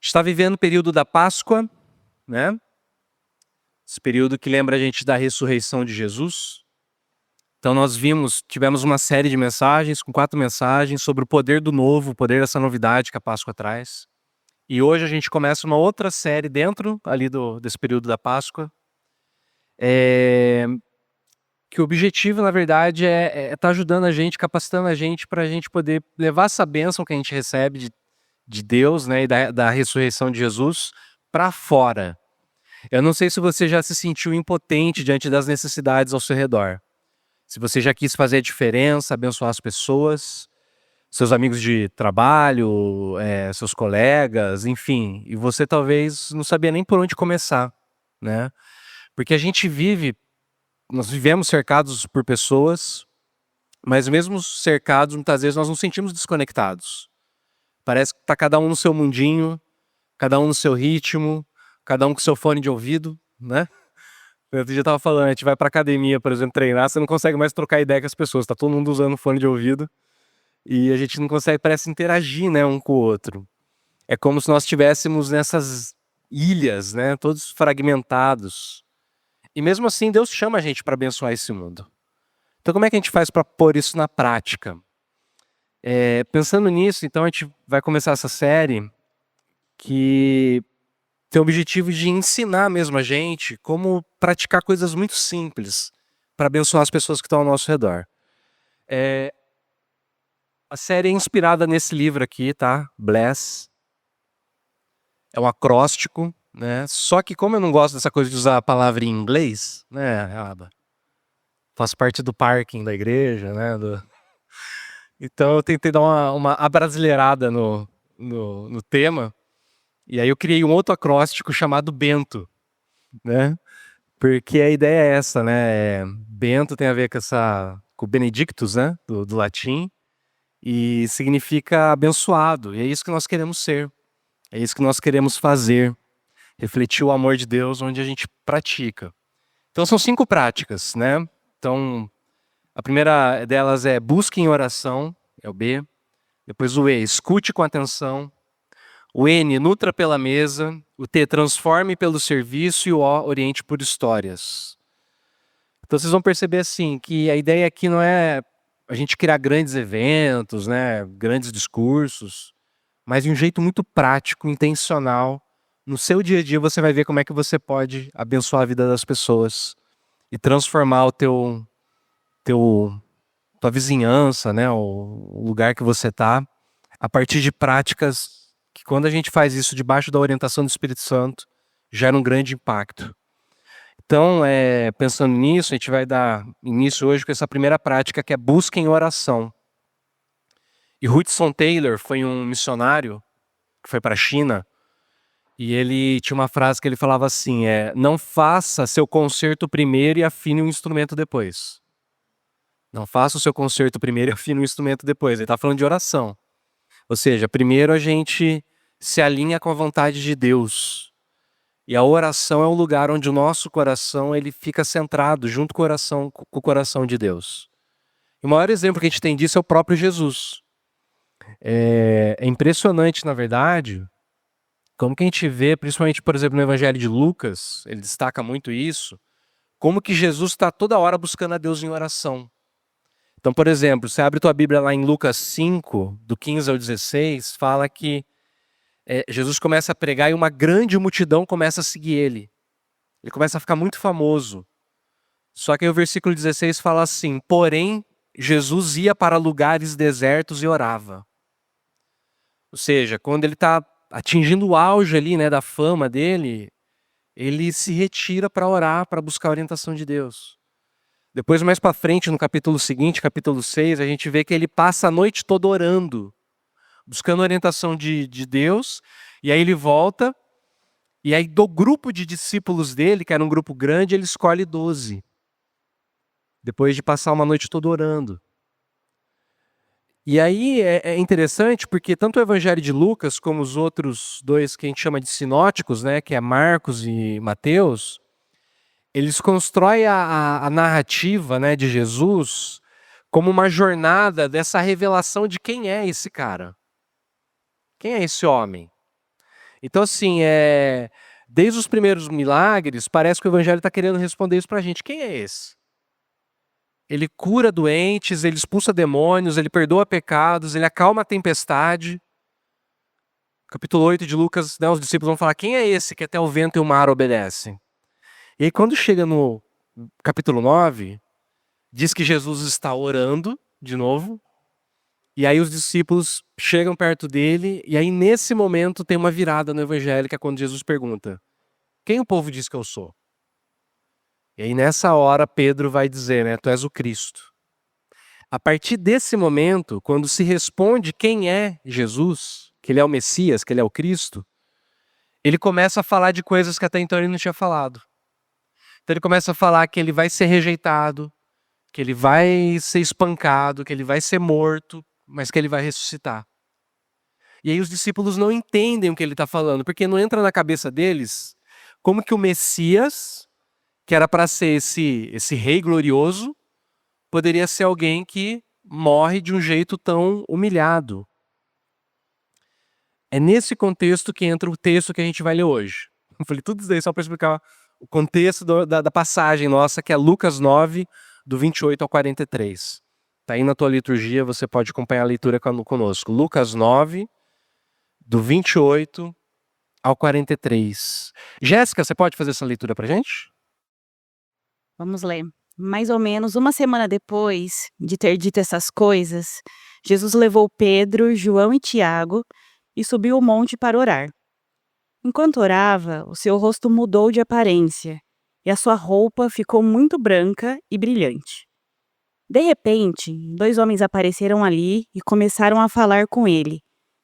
Está vivendo o período da Páscoa, né? Esse período que lembra a gente da ressurreição de Jesus. Então tivemos uma série de mensagens, com 4 mensagens, sobre o poder do novo, o poder dessa novidade que a Páscoa traz. E hoje a gente começa uma outra série dentro ali desse período da Páscoa. Que o objetivo, na verdade, é estar ajudando a gente, capacitando a gente para a gente poder levar essa bênção que a gente recebe de Deus, né, e da ressurreição de Jesus para fora. Eu não sei se você já se sentiu impotente diante das necessidades ao seu redor. Se você já quis fazer a diferença, abençoar as pessoas, seus amigos de trabalho, seus colegas, enfim. E você talvez não sabia nem por onde começar, né? Porque nós vivemos cercados por pessoas, mas mesmo cercados, muitas vezes nós nos sentimos desconectados. Parece que está cada um no seu mundinho, cada um no seu ritmo, cada um com seu fone de ouvido, né? Outro dia eu tava falando, a gente vai pra academia, por exemplo, treinar, você não consegue mais trocar ideia com as pessoas, tá todo mundo usando fone de ouvido e a gente não consegue, parece, interagir, né, um com o outro. É como se nós estivéssemos nessas ilhas, né, todos fragmentados. E mesmo assim, Deus chama a gente para abençoar esse mundo. Então como é que a gente faz para pôr isso na prática? Pensando nisso, então a gente vai começar essa série que tem o objetivo de ensinar mesmo a gente como praticar coisas muito simples para abençoar as pessoas que estão ao nosso redor. A série é inspirada nesse livro aqui, tá? Bless. É um acróstico, né? Só que como eu não gosto dessa coisa de usar a palavra em inglês, né, Aba? Faço parte do parking da igreja, né? Então eu tentei dar uma abrasileirada no tema. E aí eu criei um outro acróstico chamado Bento, né? Porque a ideia é essa, né? Bento tem a ver com o Benedictus, né? Do latim. E significa abençoado. E é isso que nós queremos ser. É isso que nós queremos fazer. Refletir o amor de Deus onde a gente pratica. Então são 5 práticas, né? Então, a primeira delas é busque em oração, é o B. Depois o E, escute com atenção. O N, nutra pela mesa. O T, transforme pelo serviço. E o O, oriente por histórias. Então vocês vão perceber assim que a ideia aqui não é a gente criar grandes eventos, né, grandes discursos, mas de um jeito muito prático, intencional. No seu dia a dia você vai ver como é que você pode abençoar a vida das pessoas e transformar tua vizinhança, né, o lugar que você está, a partir de práticas que, quando a gente faz isso debaixo da orientação do Espírito Santo, gera um grande impacto. Então, pensando nisso, a gente vai dar início hoje com essa primeira prática, que é busca em oração. E Hudson Taylor foi um missionário que foi para a China, e ele tinha uma frase que ele falava assim, não faça seu concerto primeiro e afine um instrumento depois. Não faça o seu concerto primeiro e afine um instrumento depois. Ele está falando de oração. Ou seja, primeiro a gente se alinha com a vontade de Deus. E a oração é o lugar onde o nosso coração ele fica centrado junto com o coração de Deus. E o maior exemplo que a gente tem disso é o próprio Jesus. É impressionante, na verdade, como que a gente vê, principalmente, por exemplo, no Evangelho de Lucas, ele destaca muito isso, como que Jesus está toda hora buscando a Deus em oração. Então, por exemplo, você abre tua Bíblia lá em Lucas 5, do 15 ao 16, fala que Jesus começa a pregar e uma grande multidão começa a seguir ele. Ele começa a ficar muito famoso. Só que aí o versículo 16 fala assim, porém, Jesus ia para lugares desertos e orava. Ou seja, quando ele está atingindo o auge ali, né, da fama dele, ele se retira para orar, para buscar a orientação de Deus. Depois, mais para frente, no capítulo seguinte, capítulo 6, a gente vê que ele passa a noite toda orando, buscando a orientação de Deus, e aí ele volta, e aí do grupo de discípulos dele, que era um grupo grande, ele escolhe 12. Depois de passar uma noite toda orando. E aí é interessante porque tanto o Evangelho de Lucas como os outros 2 que a gente chama de sinóticos, né, que é Marcos e Mateus, eles constroem a narrativa, né, de Jesus como uma jornada dessa revelação de quem é esse cara. Quem é esse homem? Então, assim, desde os primeiros milagres, parece que o evangelho está querendo responder isso para a gente. Quem é esse? Ele cura doentes, ele expulsa demônios, ele perdoa pecados, ele acalma a tempestade. Capítulo 8 de Lucas, né, os discípulos vão falar, quem é esse que até o vento e o mar obedecem? E aí quando chega no capítulo 9, diz que Jesus está orando de novo, e aí os discípulos chegam perto dele, e aí nesse momento tem uma virada no evangelho, que é quando Jesus pergunta, quem o povo diz que eu sou? E aí nessa hora Pedro vai dizer, né, tu és o Cristo. A partir desse momento, quando se responde quem é Jesus, que ele é o Messias, que ele é o Cristo, ele começa a falar de coisas que até então ele não tinha falado. Então ele começa a falar que ele vai ser rejeitado, que ele vai ser espancado, que ele vai ser morto, mas que ele vai ressuscitar. E aí os discípulos não entendem o que ele está falando, porque não entra na cabeça deles como que o Messias, que era para ser esse rei glorioso, poderia ser alguém que morre de um jeito tão humilhado. É nesse contexto que entra o texto que a gente vai ler hoje. Eu falei tudo isso aí só para explicar o contexto da passagem nossa, que é Lucas 9, do 28 ao 43. Está aí na tua liturgia, você pode acompanhar a leitura conosco. Lucas 9, do 28 ao 43. Jéssica, você pode fazer essa leitura para gente? Vamos ler. Mais ou menos uma semana depois de ter dito essas coisas, Jesus levou Pedro, João e Tiago e subiu o monte para orar. Enquanto orava, o seu rosto mudou de aparência e a sua roupa ficou muito branca e brilhante. De repente, dois homens apareceram ali e começaram a falar com ele.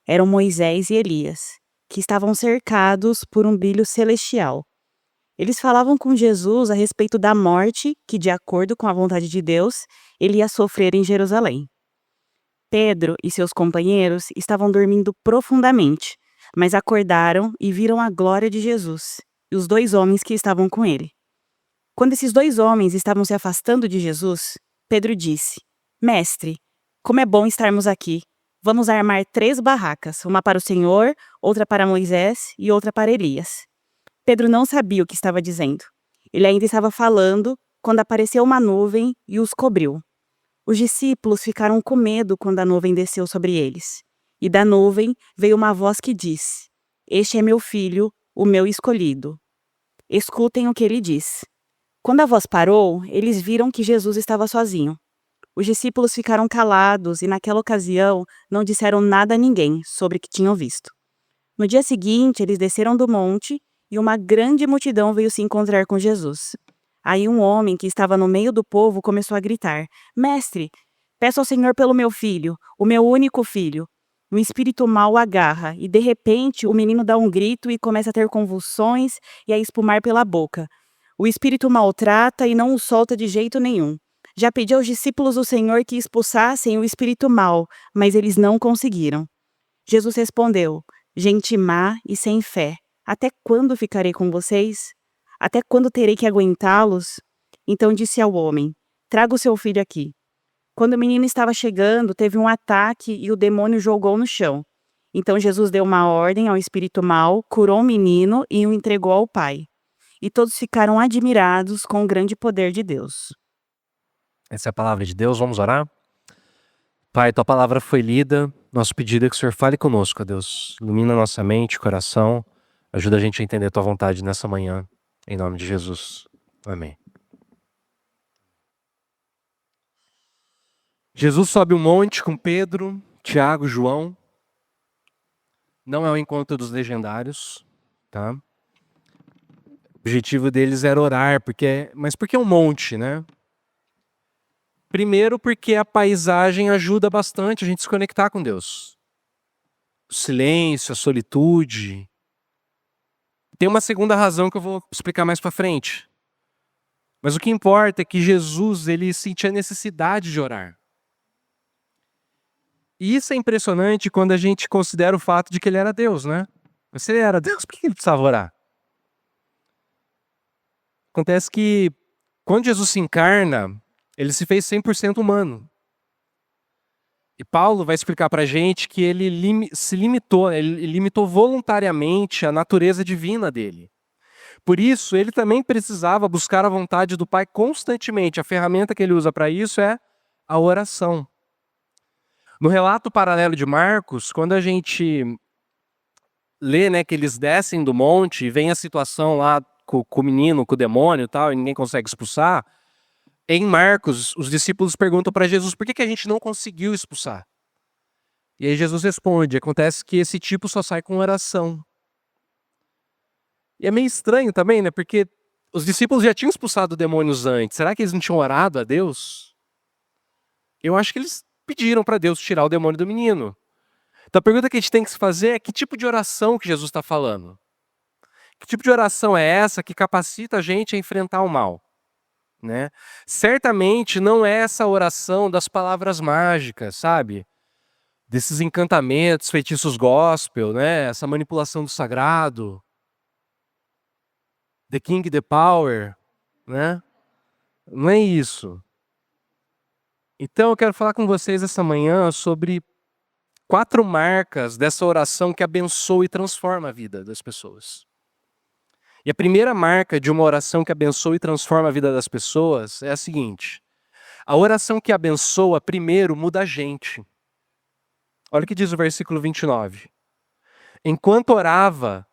Eram Moisés e Elias, que estavam cercados por um brilho celestial. Eles falavam com Jesus a respeito da morte que, de acordo com a vontade de Deus, ele ia sofrer em Jerusalém. Pedro e seus companheiros estavam dormindo profundamente, mas acordaram e viram a glória de Jesus e os dois homens que estavam com ele. Quando esses dois homens estavam se afastando de Jesus, Pedro disse: Mestre, como é bom estarmos aqui. Vamos armar 3 barracas, uma para o Senhor, outra para Moisés e outra para Elias. Pedro não sabia o que estava dizendo. Ele ainda estava falando quando apareceu uma nuvem e os cobriu. Os discípulos ficaram com medo quando a nuvem desceu sobre eles. E da nuvem veio uma voz que disse: Este é meu filho, o meu escolhido. Escutem o que ele diz. Quando a voz parou, eles viram que Jesus estava sozinho. Os discípulos ficaram calados e, naquela ocasião, não disseram nada a ninguém sobre o que tinham visto. No dia seguinte, eles desceram do monte e uma grande multidão veio se encontrar com Jesus. Aí um homem que estava no meio do povo começou a gritar: Mestre, peço ao Senhor pelo meu filho, o meu único filho. Um espírito mau o agarra e, de repente, o menino dá um grito e começa a ter convulsões e a espumar pela boca. O espírito maltrata e não o solta de jeito nenhum. Já pedi aos discípulos do Senhor que expulsassem o espírito mau, mas eles não conseguiram. Jesus respondeu: Gente má e sem fé, até quando ficarei com vocês? Até quando terei que aguentá-los? Então disse ao homem: Traga o seu filho aqui. Quando o menino estava chegando, teve um ataque e o demônio jogou no chão. Então Jesus deu uma ordem ao espírito mau, curou o menino e o entregou ao pai. E todos ficaram admirados com o grande poder de Deus. Essa é a palavra de Deus, vamos orar? Pai, tua palavra foi lida, nosso pedido é que o Senhor fale conosco, ó Deus. Ilumina nossa mente, coração, ajuda a gente a entender a tua vontade nessa manhã, em nome de Jesus. Amém. Jesus sobe um monte com Pedro, Tiago, João. Não é o encontro dos legendários, tá? O objetivo deles era orar, mas por que um monte, né? Primeiro porque a paisagem ajuda bastante a gente se conectar com Deus. O silêncio, a solitude. Tem uma segunda razão que eu vou explicar mais para frente. Mas o que importa é que Jesus, ele sentia necessidade de orar. E isso é impressionante quando a gente considera o fato de que ele era Deus, né? Mas se ele era Deus, por que ele precisava orar? Acontece que quando Jesus se encarna, ele se fez 100% humano. E Paulo vai explicar para a gente que ele se limitou, ele limitou voluntariamente a natureza divina dele. Por isso, ele também precisava buscar a vontade do Pai constantemente. A ferramenta que ele usa para isso é a oração. No relato paralelo de Marcos, quando a gente lê, né, que eles descem do monte e vem a situação lá com o menino, com o demônio e tal, e ninguém consegue expulsar, em Marcos, os discípulos perguntam para Jesus por que a gente não conseguiu expulsar. E aí Jesus responde, acontece que esse tipo só sai com oração. E é meio estranho também, né, porque os discípulos já tinham expulsado demônios antes, será que eles não tinham orado a Deus? Eu acho que eles pediram para Deus tirar o demônio do menino. Então a pergunta que a gente tem que se fazer é que tipo de oração que Jesus está falando? Que tipo de oração é essa que capacita a gente a enfrentar o mal? Né? Certamente não é essa oração das palavras mágicas, sabe? Desses encantamentos, feitiços gospel, né? Essa manipulação do sagrado. The King, the Power, né? Não é isso. Então eu quero falar com vocês essa manhã sobre 4 marcas dessa oração que abençoa e transforma a vida das pessoas. E a primeira marca de uma oração que abençoa e transforma a vida das pessoas é a seguinte: a oração que abençoa primeiro muda a gente. Olha o que diz o versículo 29. Enquanto orava,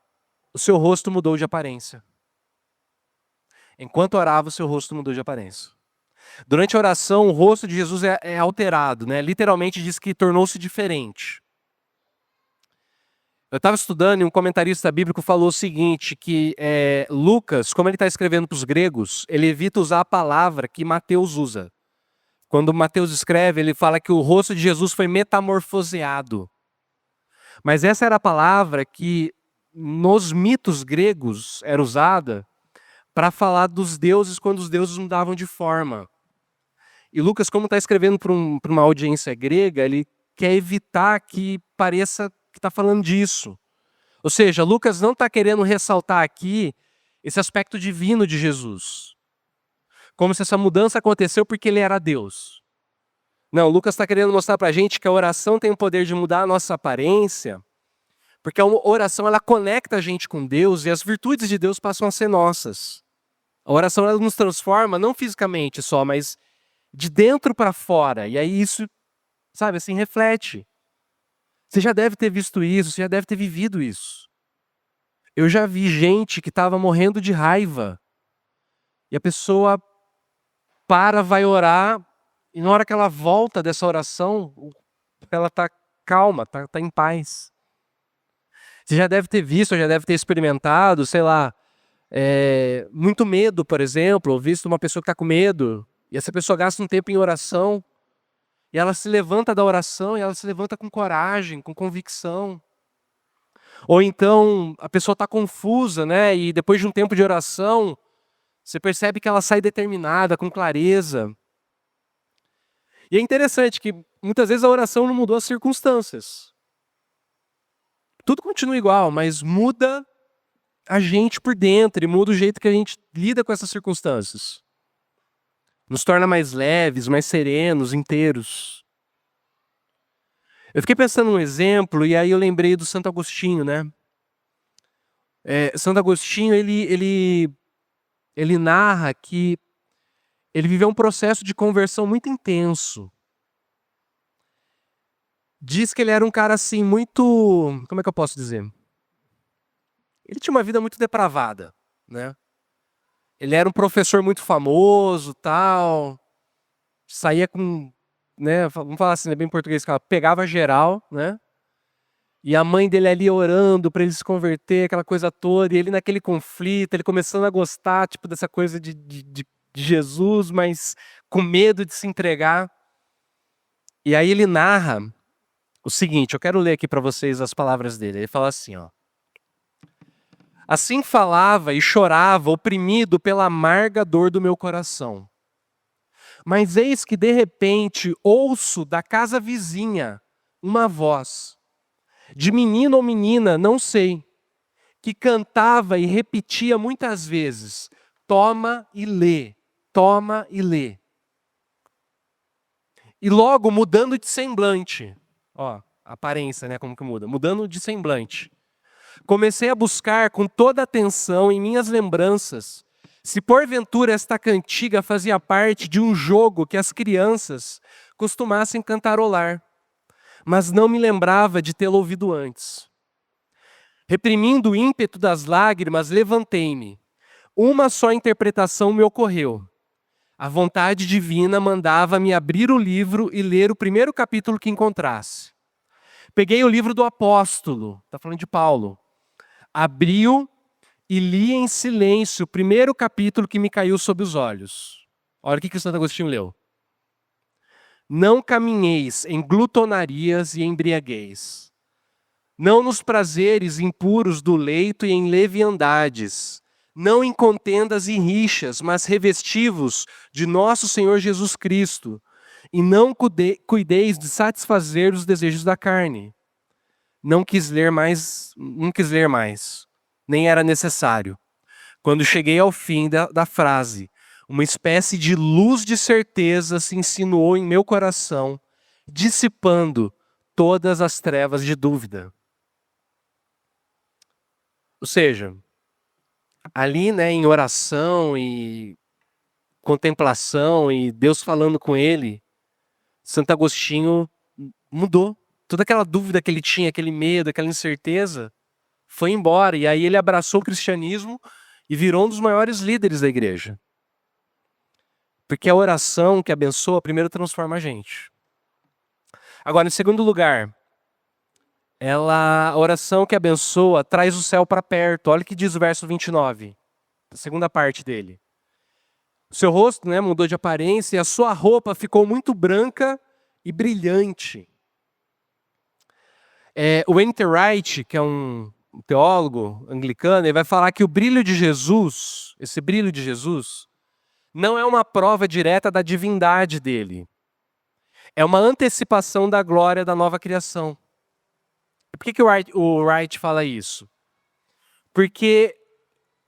o seu rosto mudou de aparência. Enquanto orava, o seu rosto mudou de aparência. Durante a oração, o rosto de Jesus é alterado, né? Literalmente diz que tornou-se diferente. Eu estava estudando e um comentarista bíblico falou o seguinte, que Lucas, como ele está escrevendo para os gregos, ele evita usar a palavra que Mateus usa. Quando Mateus escreve, ele fala que o rosto de Jesus foi metamorfoseado. Mas essa era a palavra que nos mitos gregos era usada para falar dos deuses quando os deuses mudavam de forma. E Lucas, como está escrevendo para uma audiência grega, ele quer evitar que pareça que está falando disso. Ou seja, Lucas não está querendo ressaltar aqui esse aspecto divino de Jesus. Como se essa mudança aconteceu porque ele era Deus. Não, Lucas está querendo mostrar para a gente que a oração tem o poder de mudar a nossa aparência, porque a oração ela conecta a gente com Deus e as virtudes de Deus passam a ser nossas. A oração ela nos transforma, não fisicamente só, mas de dentro para fora. E aí isso, sabe, assim, reflete. Você já deve ter visto isso, você já deve ter vivido isso. Eu já vi gente que estava morrendo de raiva. E a pessoa vai orar, e na hora que ela volta dessa oração, ela está calma, está em paz. Você já deve ter visto, já deve ter experimentado, sei lá, muito medo, por exemplo, ou visto uma pessoa que está com medo, e essa pessoa gasta um tempo em oração, e ela se levanta da oração, e ela se levanta com coragem, com convicção. Ou então, a pessoa está confusa, né? E depois de um tempo de oração, você percebe que ela sai determinada, com clareza. E é interessante que muitas vezes a oração não mudou as circunstâncias. Tudo continua igual, mas muda a gente por dentro e muda o jeito que a gente lida com essas circunstâncias. Nos torna mais leves, mais serenos, inteiros. Eu fiquei pensando num exemplo e aí eu lembrei do Santo Agostinho, né? Santo Agostinho, ele narra que ele viveu um processo de conversão muito intenso. Diz que ele era um cara assim muito, como é que eu posso dizer? Ele tinha uma vida muito depravada, né? Ele era um professor muito famoso, tal, saía com, né, vamos falar assim, bem em português, pegava geral, né? E a mãe dele ali orando para ele se converter, aquela coisa toda, e ele naquele conflito, ele começando a gostar, tipo, dessa coisa de Jesus, mas com medo de se entregar. E aí ele narra o seguinte, eu quero ler aqui para vocês as palavras dele. Ele fala assim, ó. Assim falava e chorava, oprimido pela amarga dor do meu coração. Mas eis que de repente ouço da casa vizinha uma voz, de menino ou menina, não sei, que cantava e repetia muitas vezes, toma e lê, toma e lê. E logo mudando de semblante. Ó, aparência, né? Como que muda? Mudando de semblante. Comecei a buscar com toda atenção em minhas lembranças se porventura esta cantiga fazia parte de um jogo que as crianças costumassem cantarolar, mas não me lembrava de tê-lo ouvido antes. Reprimindo o ímpeto das lágrimas, levantei-me. Uma só interpretação me ocorreu. A vontade divina mandava-me abrir o livro e ler o primeiro capítulo que encontrasse. Peguei o livro do apóstolo, está falando de Paulo. Abri-o e li em silêncio o primeiro capítulo que me caiu sob os olhos. Olha o que Santo Agostinho leu. Não caminheis em glutonarias e embriagueis, não nos prazeres impuros do leito e em leviandades, não em contendas e rixas, mas revestivos de nosso Senhor Jesus Cristo, e não cuideis de satisfazer os desejos da carne. Não quis ler mais, nem era necessário. Quando cheguei ao fim da frase, uma espécie de luz de certeza se insinuou em meu coração, dissipando todas as trevas de dúvida. Ou seja, ali, né, em oração e contemplação e Deus falando com ele, Santo Agostinho mudou. Toda aquela dúvida que ele tinha, aquele medo, aquela incerteza, foi embora. E aí ele abraçou o cristianismo e virou um dos maiores líderes da igreja. Porque a oração que abençoa, primeiro transforma a gente. Agora, em segundo lugar, a oração que abençoa traz o céu para perto. Olha o que diz o verso 29, a segunda parte dele. O seu rosto, né, mudou de aparência e a sua roupa ficou muito branca e brilhante. O N.T. Wright, que é um teólogo anglicano, ele vai falar que o brilho de Jesus, esse brilho de Jesus, não é uma prova direta da divindade dele. É uma antecipação da glória da nova criação. Por que o Wright fala isso? Porque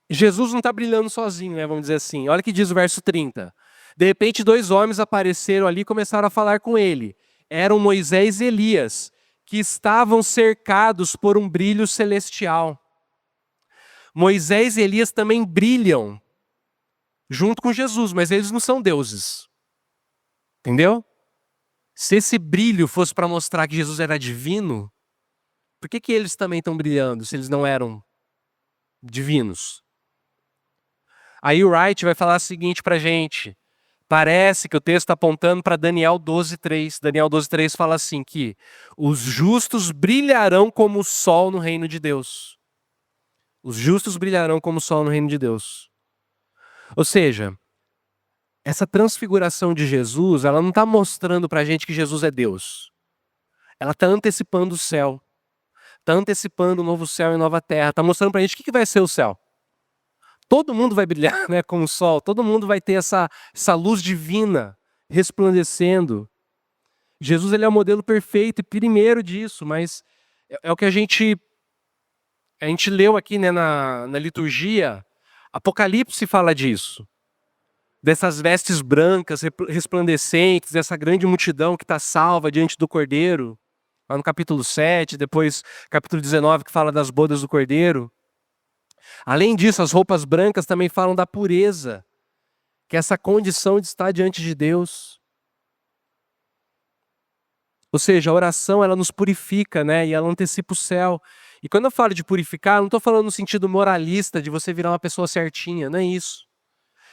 Jesus não está brilhando sozinho, né, vamos dizer assim. Olha o que diz o verso 30. De repente, 2 homens apareceram ali e começaram a falar com ele. Eram Moisés e Elias, que estavam cercados por um brilho celestial. Moisés e Elias também brilham junto com Jesus, mas eles não são deuses. Entendeu? Se esse brilho fosse para mostrar que Jesus era divino, por que eles também estão brilhando se eles não eram divinos? Aí o Wright vai falar o seguinte para a gente. Parece que o texto está apontando para Daniel 12:3. Daniel 12:3 fala assim que os justos brilharão como o sol no reino de Deus. Os justos brilharão como o sol no reino de Deus. Ou seja, essa transfiguração de Jesus, ela não está mostrando para a gente que Jesus é Deus. Ela está antecipando o céu. Está antecipando o novo céu e nova terra. Está mostrando para a gente o que vai ser o céu. Todo mundo vai brilhar, né, como o sol. Todo mundo vai ter essa luz divina resplandecendo. Jesus, ele é o modelo perfeito e primeiro disso, mas é o que a gente leu aqui, né, na liturgia. Apocalipse fala disso. Dessas vestes brancas, resplandecentes, dessa grande multidão que está salva diante do Cordeiro. Lá no capítulo 7, depois capítulo 19, que fala das bodas do Cordeiro. Além disso, as roupas brancas também falam da pureza, que é essa condição de estar diante de Deus. Ou seja, a oração, ela nos purifica, né? E ela antecipa o céu. E quando eu falo de purificar, não estou falando no sentido moralista, de você virar uma pessoa certinha, não é isso.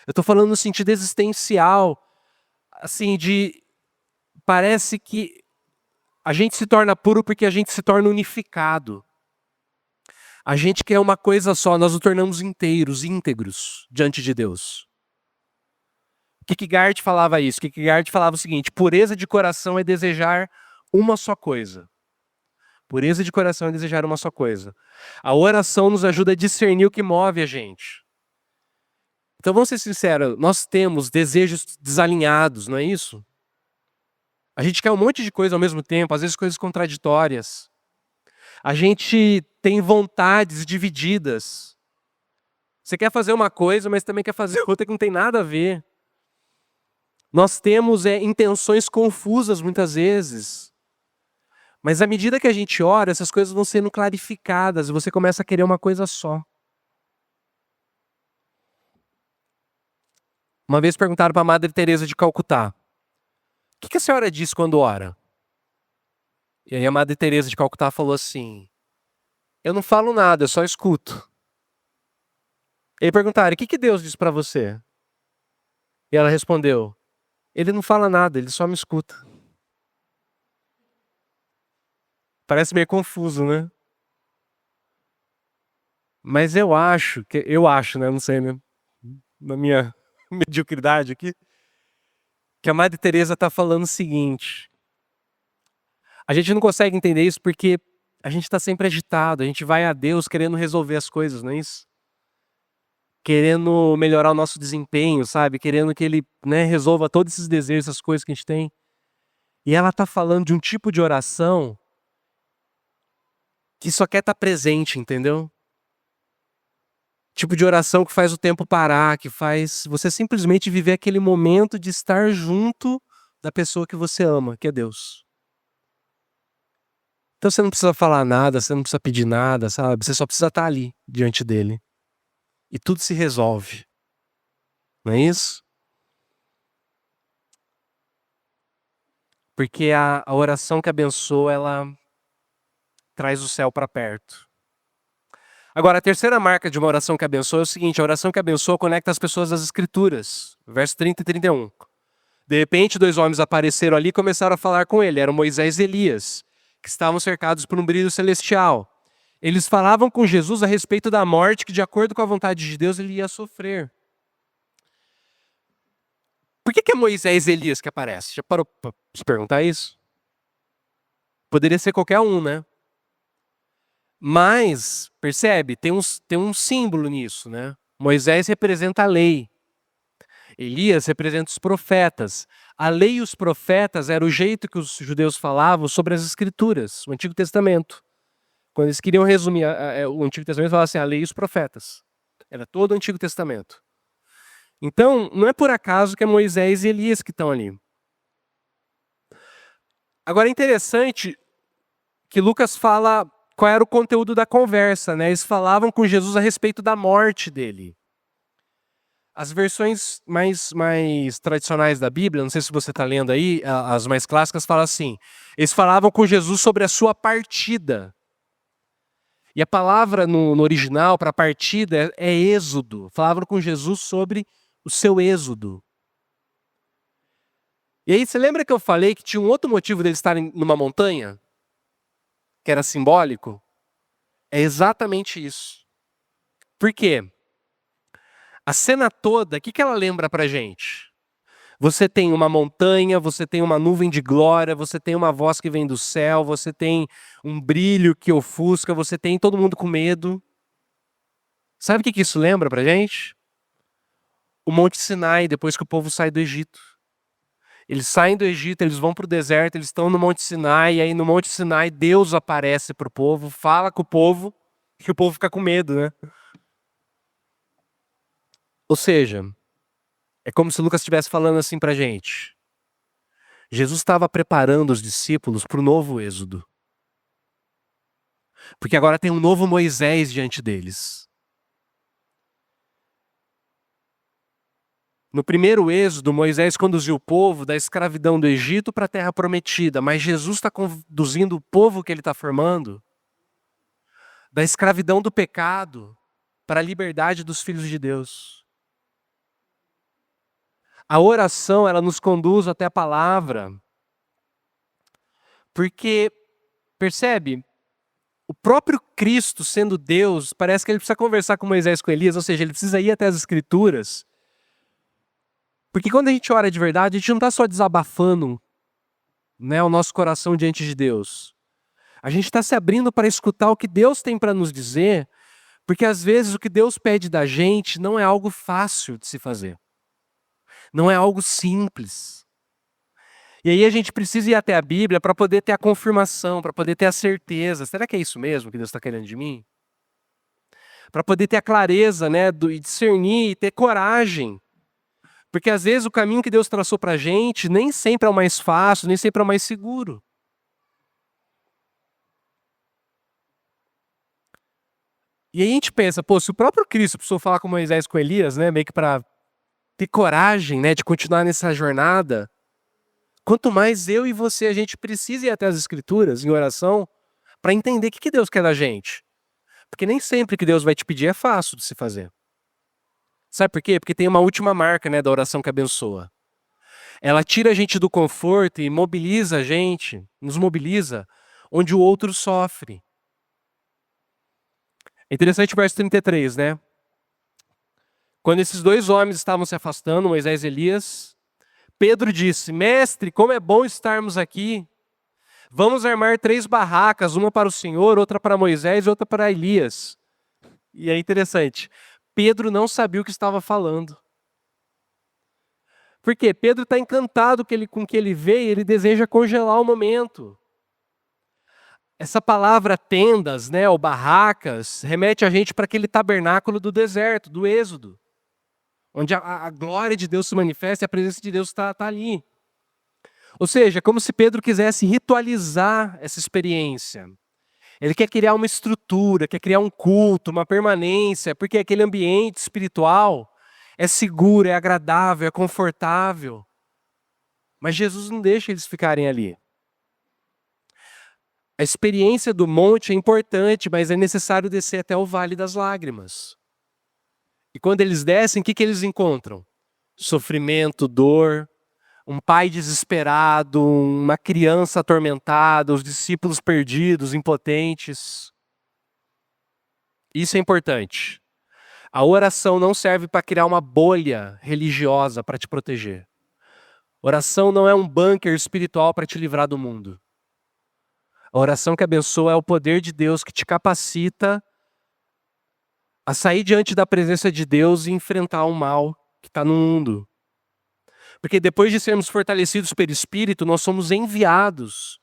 Eu estou falando no sentido existencial, assim, parece que a gente se torna puro porque a gente se torna unificado. A gente quer uma coisa só, nós nos tornamos inteiros, íntegros diante de Deus. Kierkegaard falava isso. Kierkegaard falava o seguinte: pureza de coração é desejar uma só coisa. Pureza de coração é desejar uma só coisa. A oração nos ajuda a discernir o que move a gente. Então vamos ser sinceros, nós temos desejos desalinhados, não é isso? A gente quer um monte de coisa ao mesmo tempo, às vezes coisas contraditórias. A gente tem vontades divididas. Você quer fazer uma coisa, mas também quer fazer outra que não tem nada a ver. Nós temos intenções confusas muitas vezes. Mas à medida que a gente ora, essas coisas vão sendo clarificadas e você começa a querer uma coisa só. Uma vez perguntaram para a Madre Teresa de Calcutá: o que a senhora diz quando ora? E aí a Madre Teresa de Calcutá falou assim: eu não falo nada, eu só escuto. E aí perguntaram: o que Deus diz para você? E ela respondeu: ele não fala nada, ele só me escuta. Parece meio confuso, né? Mas eu acho, né? Não sei, né? Na minha mediocridade aqui, que a Madre Teresa está falando o seguinte: a gente não consegue entender isso porque a gente está sempre agitado, a gente vai a Deus querendo resolver as coisas, não é isso? Querendo melhorar o nosso desempenho, sabe? Querendo que Ele, né, resolva todos esses desejos, essas coisas que a gente tem. E ela está falando de um tipo de oração que só quer estar presente, entendeu? Tipo de oração que faz o tempo parar, que faz você simplesmente viver aquele momento de estar junto da pessoa que você ama, que é Deus. Então você não precisa falar nada, você não precisa pedir nada, sabe? Você só precisa estar ali, diante dele. E tudo se resolve. Não é isso? Porque a oração que abençoa, ela traz o céu para perto. Agora, a terceira marca de uma oração que abençoa é o seguinte: a oração que abençoa conecta as pessoas às escrituras. Verso 30 e 31. De repente, 2 homens apareceram ali e começaram a falar com ele. Eram Moisés e Elias, que estavam cercados por um brilho celestial. Eles falavam com Jesus a respeito da morte que, de acordo com a vontade de Deus, ele ia sofrer. Por que é Moisés e Elias que aparecem? Já parou para se perguntar isso? Poderia ser qualquer um, né? Mas, percebe, tem um símbolo nisso, né? Moisés representa a lei. Elias representa os profetas. A lei e os profetas era o jeito que os judeus falavam sobre as escrituras, o Antigo Testamento. Quando eles queriam resumir o Antigo Testamento, falavam assim, a lei e os profetas. Era todo o Antigo Testamento. Então, não é por acaso que é Moisés e Elias que estão ali. Agora é interessante que Lucas fala qual era o conteúdo da conversa, né? Eles falavam com Jesus a respeito da morte dele. As versões mais tradicionais da Bíblia, não sei se você está lendo aí, as mais clássicas falam assim, eles falavam com Jesus sobre a sua partida. E a palavra no original para partida é êxodo. Falavam com Jesus sobre o seu êxodo. E aí, você lembra que eu falei que tinha um outro motivo deles estarem numa montanha? Que era simbólico? É exatamente isso. Por quê? A cena toda, o que ela lembra pra gente? Você tem uma montanha, você tem uma nuvem de glória, você tem uma voz que vem do céu, você tem um brilho que ofusca, você tem todo mundo com medo. Sabe o que isso lembra pra gente? O Monte Sinai, depois que o povo sai do Egito. Eles saem do Egito, eles vão para o deserto, eles estão no Monte Sinai, e aí no Monte Sinai Deus aparece para o povo, fala com o povo, e o povo fica com medo, né? Ou seja, é como se Lucas estivesse falando assim pra gente. Jesus estava preparando os discípulos para o novo êxodo. Porque agora tem um novo Moisés diante deles. No primeiro êxodo, Moisés conduziu o povo da escravidão do Egito para a terra prometida, mas Jesus está conduzindo o povo que ele está formando da escravidão do pecado para a liberdade dos filhos de Deus. A oração, ela nos conduz até a palavra, porque, percebe, o próprio Cristo, sendo Deus, parece que ele precisa conversar com Moisés, com Elias, ou seja, ele precisa ir até as Escrituras. Porque quando a gente ora de verdade, a gente não está só desabafando, né, o nosso coração diante de Deus. A gente está se abrindo para escutar o que Deus tem para nos dizer, porque às vezes o que Deus pede da gente não é algo fácil de se fazer. Não é algo simples. E aí a gente precisa ir até a Bíblia para poder ter a confirmação, para poder ter a certeza. Será que é isso mesmo que Deus está querendo de mim? Para poder ter a clareza, né, e discernir e ter coragem. Porque às vezes o caminho que Deus traçou para a gente nem sempre é o mais fácil, nem sempre é o mais seguro. E aí a gente pensa, pô, se o próprio Cristo precisou falar com Moisés, com Elias, né, meio que para ter coragem, né, de continuar nessa jornada, quanto mais eu e você, a gente precisa ir até as Escrituras, em oração, para entender o que Deus quer da gente. Porque nem sempre que Deus vai te pedir é fácil de se fazer. Sabe por quê? Porque tem uma última marca, né, da oração que abençoa. Ela tira a gente do conforto e mobiliza a gente, nos mobiliza, onde o outro sofre. É interessante o verso 33, né? Quando esses dois homens estavam se afastando, Moisés e Elias, Pedro disse: Mestre, como é bom estarmos aqui. Vamos armar 3 barracas, uma para o Senhor, outra para Moisés e outra para Elias. E é interessante, Pedro não sabia o que estava falando. Por quê? Pedro está encantado com o que ele vê e ele deseja congelar o momento. Essa palavra tendas, né, ou barracas, remete a gente para aquele tabernáculo do deserto, do Êxodo, onde a glória de Deus se manifesta e a presença de Deus está ali. Ou seja, é como se Pedro quisesse ritualizar essa experiência. Ele quer criar uma estrutura, quer criar um culto, uma permanência, porque aquele ambiente espiritual é seguro, é agradável, é confortável. Mas Jesus não deixa eles ficarem ali. A experiência do monte é importante, mas é necessário descer até o Vale das Lágrimas. E quando eles descem, o que eles encontram? Sofrimento, dor, um pai desesperado, uma criança atormentada, os discípulos perdidos, impotentes. Isso é importante. A oração não serve para criar uma bolha religiosa para te proteger. Oração não é um bunker espiritual para te livrar do mundo. A oração que abençoa é o poder de Deus que te capacita a sair diante da presença de Deus e enfrentar o mal que está no mundo. Porque depois de sermos fortalecidos pelo Espírito, nós somos enviados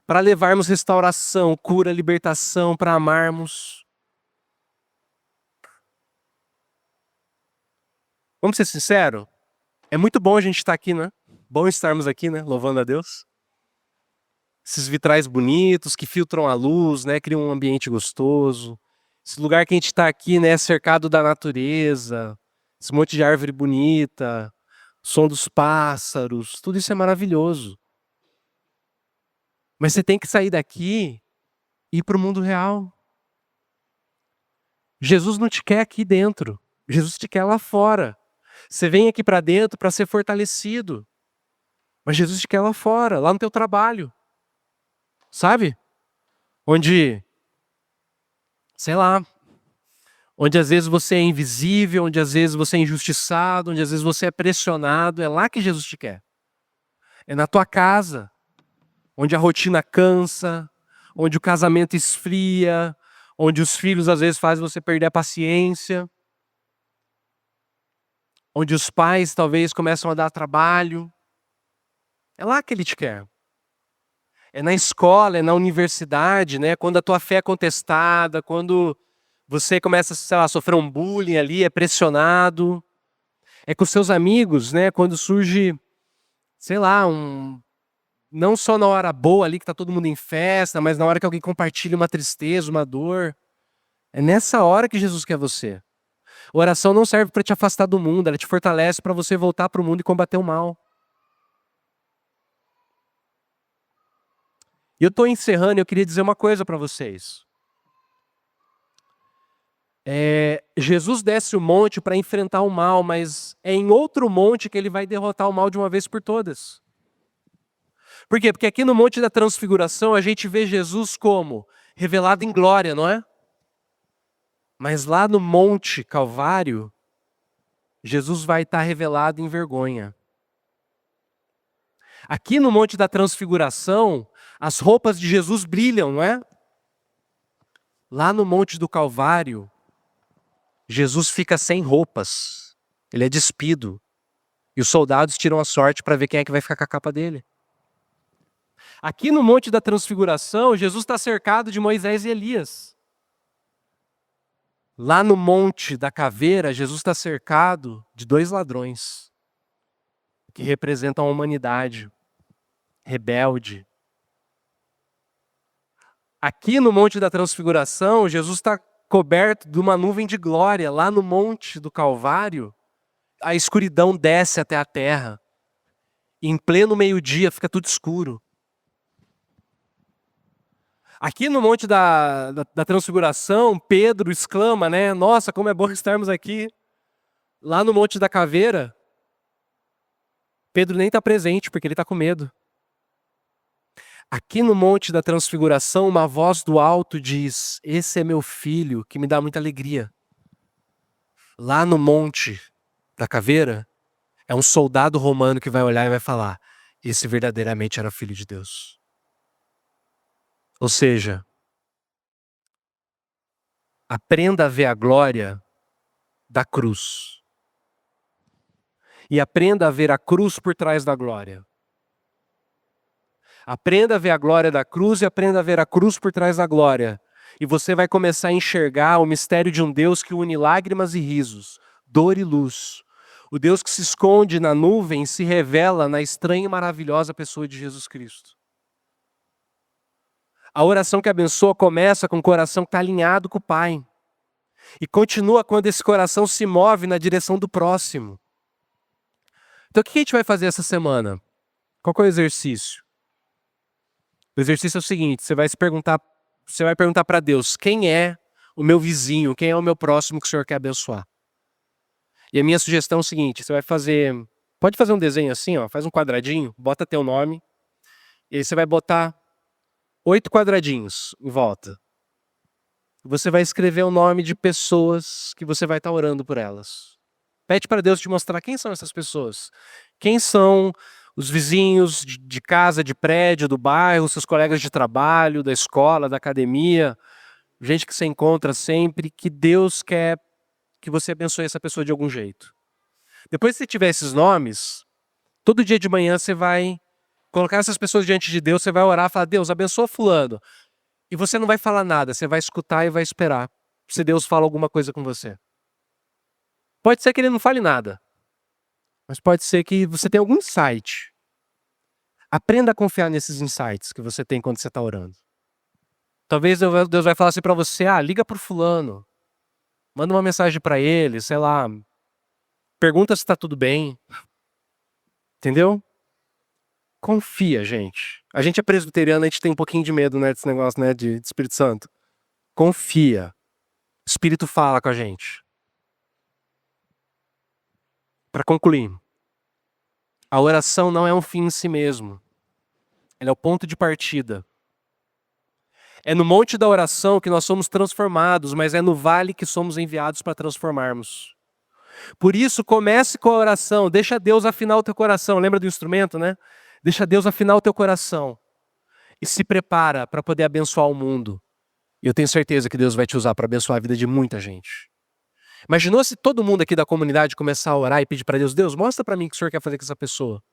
para levarmos restauração, cura, libertação, para amarmos. Vamos ser sinceros? É muito bom a gente estar aqui, né? Bom estarmos aqui, né? Louvando a Deus. Esses vitrais bonitos que filtram a luz, né? Criam um ambiente gostoso. Esse lugar que a gente está aqui, né? Cercado da natureza. Esse monte de árvore bonita. Som dos pássaros. Tudo isso é maravilhoso. Mas você tem que sair daqui e ir para o mundo real. Jesus não te quer aqui dentro. Jesus te quer lá fora. Você vem aqui para dentro para ser fortalecido. Mas Jesus te quer lá fora, lá no teu trabalho. Sabe? Onde, sei lá, onde às vezes você é invisível, onde às vezes você é injustiçado, onde às vezes você é pressionado. É lá que Jesus te quer. É na tua casa, onde a rotina cansa, onde o casamento esfria, onde os filhos às vezes fazem você perder a paciência, onde os pais talvez começam a dar trabalho. É lá que ele te quer. É na escola, é na universidade, né? Quando a tua fé é contestada, quando você começa, sei lá, a sofrer um bullying ali, é pressionado. É com seus amigos, né? Quando surge, sei lá, não só na hora boa ali que tá todo mundo em festa, mas na hora que alguém compartilha uma tristeza, uma dor. É nessa hora que Jesus quer você. A oração não serve para te afastar do mundo, ela te fortalece para você voltar para o mundo e combater o mal. E eu estou encerrando e eu queria dizer uma coisa para vocês. Jesus desce o monte para enfrentar o mal, mas é em outro monte que ele vai derrotar o mal de uma vez por todas. Por quê? Porque aqui no Monte da Transfiguração a gente vê Jesus como? Revelado em glória, não é? Mas lá no Monte Calvário, Jesus vai estar revelado em vergonha. Aqui no Monte da Transfiguração, as roupas de Jesus brilham, não é? Lá no Monte do Calvário, Jesus fica sem roupas. Ele é despido. E os soldados tiram a sorte para ver quem é que vai ficar com a capa dele. Aqui no Monte da Transfiguração, Jesus está cercado de Moisés e Elias. Lá no Monte da Caveira, Jesus está cercado de 2 ladrões. que representam a humanidade rebelde. Aqui no Monte da Transfiguração, Jesus está coberto de uma nuvem de glória. Lá no Monte do Calvário, a escuridão desce até a terra. E em pleno meio-dia fica tudo escuro. Aqui no Monte da Transfiguração, Pedro exclama, né? Nossa, como é bom estarmos aqui. Lá no Monte da Caveira, Pedro nem está presente porque ele está com medo. Aqui no Monte da Transfiguração, uma voz do alto diz: esse é meu filho, que me dá muita alegria. Lá no Monte da Caveira, é um soldado romano que vai olhar e vai falar: esse verdadeiramente era filho de Deus. Ou seja, aprenda a ver a glória da cruz. E aprenda a ver a cruz por trás da glória. Aprenda a ver a glória da cruz e aprenda a ver a cruz por trás da glória. E você vai começar a enxergar o mistério de um Deus que une lágrimas e risos, dor e luz. O Deus que se esconde na nuvem se revela na estranha e maravilhosa pessoa de Jesus Cristo. A oração que abençoa começa com o coração que está alinhado com o Pai. E continua quando esse coração se move na direção do próximo. Então o que a gente vai fazer essa semana? Qual que é o exercício? O exercício é o seguinte: você vai perguntar para Deus: quem é o meu vizinho, quem é o meu próximo que o Senhor quer abençoar? E a minha sugestão é o seguinte: pode fazer um desenho assim, ó, faz um quadradinho, bota teu nome, e aí você vai botar 8 quadradinhos em volta. Você vai escrever o nome de pessoas que você vai estar orando por elas. Pede para Deus te mostrar quem são essas pessoas. Quem são os vizinhos de casa, de prédio, do bairro, seus colegas de trabalho, da escola, da academia, gente que você encontra sempre, que Deus quer que você abençoe essa pessoa de algum jeito. Depois que você tiver esses nomes, todo dia de manhã você vai colocar essas pessoas diante de Deus, você vai orar e falar: Deus, abençoa fulano. E você não vai falar nada, você vai escutar e vai esperar se Deus fala alguma coisa com você. Pode ser que ele não fale nada, mas pode ser que você tenha algum insight. Aprenda a confiar nesses insights que você tem quando você está orando. Talvez Deus vai falar assim para você: liga pro fulano, manda uma mensagem para ele, sei lá, pergunta se está tudo bem. Entendeu? Confia, gente. A gente é presbiteriano, a gente tem um pouquinho de medo, né, desse negócio, né, de Espírito Santo. Confia. O Espírito fala com a gente. Para concluir, a oração não é um fim em si mesmo. Ela é o ponto de partida. É no monte da oração que nós somos transformados, mas é no vale que somos enviados para transformarmos. Por isso, comece com a oração. Deixa Deus afinar o teu coração. Lembra do instrumento, né? Deixa Deus afinar o teu coração. E se prepara para poder abençoar o mundo. E eu tenho certeza que Deus vai te usar para abençoar a vida de muita gente. Imaginou se todo mundo aqui da comunidade começar a orar e pedir para Deus: Deus, mostra para mim o que o Senhor quer fazer com essa pessoa.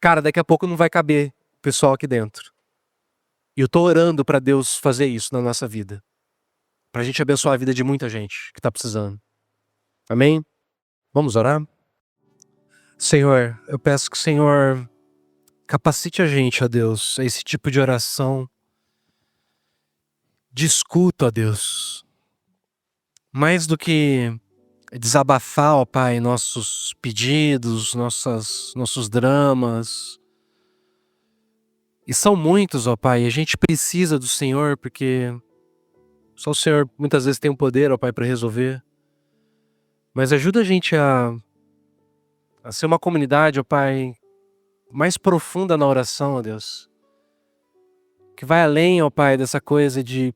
Cara, daqui a pouco não vai caber o pessoal aqui dentro. E eu tô orando para Deus fazer isso na nossa vida. Para a gente abençoar a vida de muita gente que está precisando. Amém? Vamos orar? Senhor, eu peço que o Senhor capacite a gente, ó Deus, a esse tipo de oração de escuta, ó Deus. Mais do que desabafar, ó Pai, nossos pedidos, nossos dramas. E são muitos, ó Pai, a gente precisa do Senhor, porque só o Senhor muitas vezes tem o poder, ó Pai, para resolver. Mas ajuda a gente a ser uma comunidade, ó Pai, mais profunda na oração, ó Deus. Que vai além, ó Pai, dessa coisa de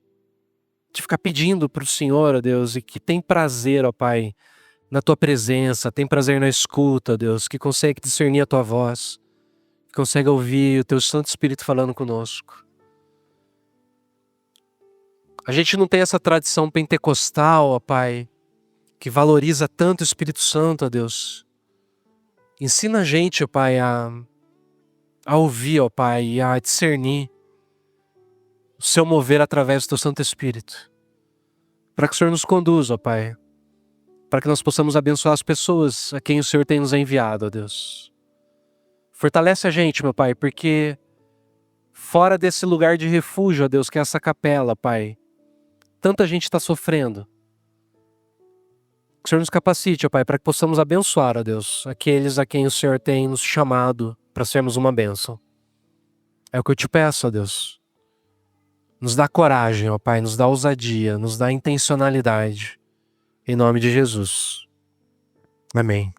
ficar pedindo para o Senhor, ó Deus, e que tem prazer, ó Pai, na Tua presença, tem prazer na escuta, ó Deus, que consegue discernir a Tua voz, que consegue ouvir o Teu Santo Espírito falando conosco. A gente não tem essa tradição pentecostal, ó Pai, que valoriza tanto o Espírito Santo, ó Deus. Ensina a gente, ó Pai, a ouvir, ó Pai, e a discernir o Seu mover através do Teu Santo Espírito. Para que o Senhor nos conduza, ó Pai. Para que nós possamos abençoar as pessoas a quem o Senhor tem nos enviado, ó Deus. Fortalece a gente, meu Pai, porque fora desse lugar de refúgio, ó Deus, que é essa capela, Pai, tanta gente está sofrendo. Que o Senhor nos capacite, ó Pai, para que possamos abençoar, ó Deus, aqueles a quem o Senhor tem nos chamado para sermos uma bênção. É o que eu te peço, ó Deus. Nos dá coragem, ó Pai, nos dá ousadia, nos dá intencionalidade. Em nome de Jesus. Amém.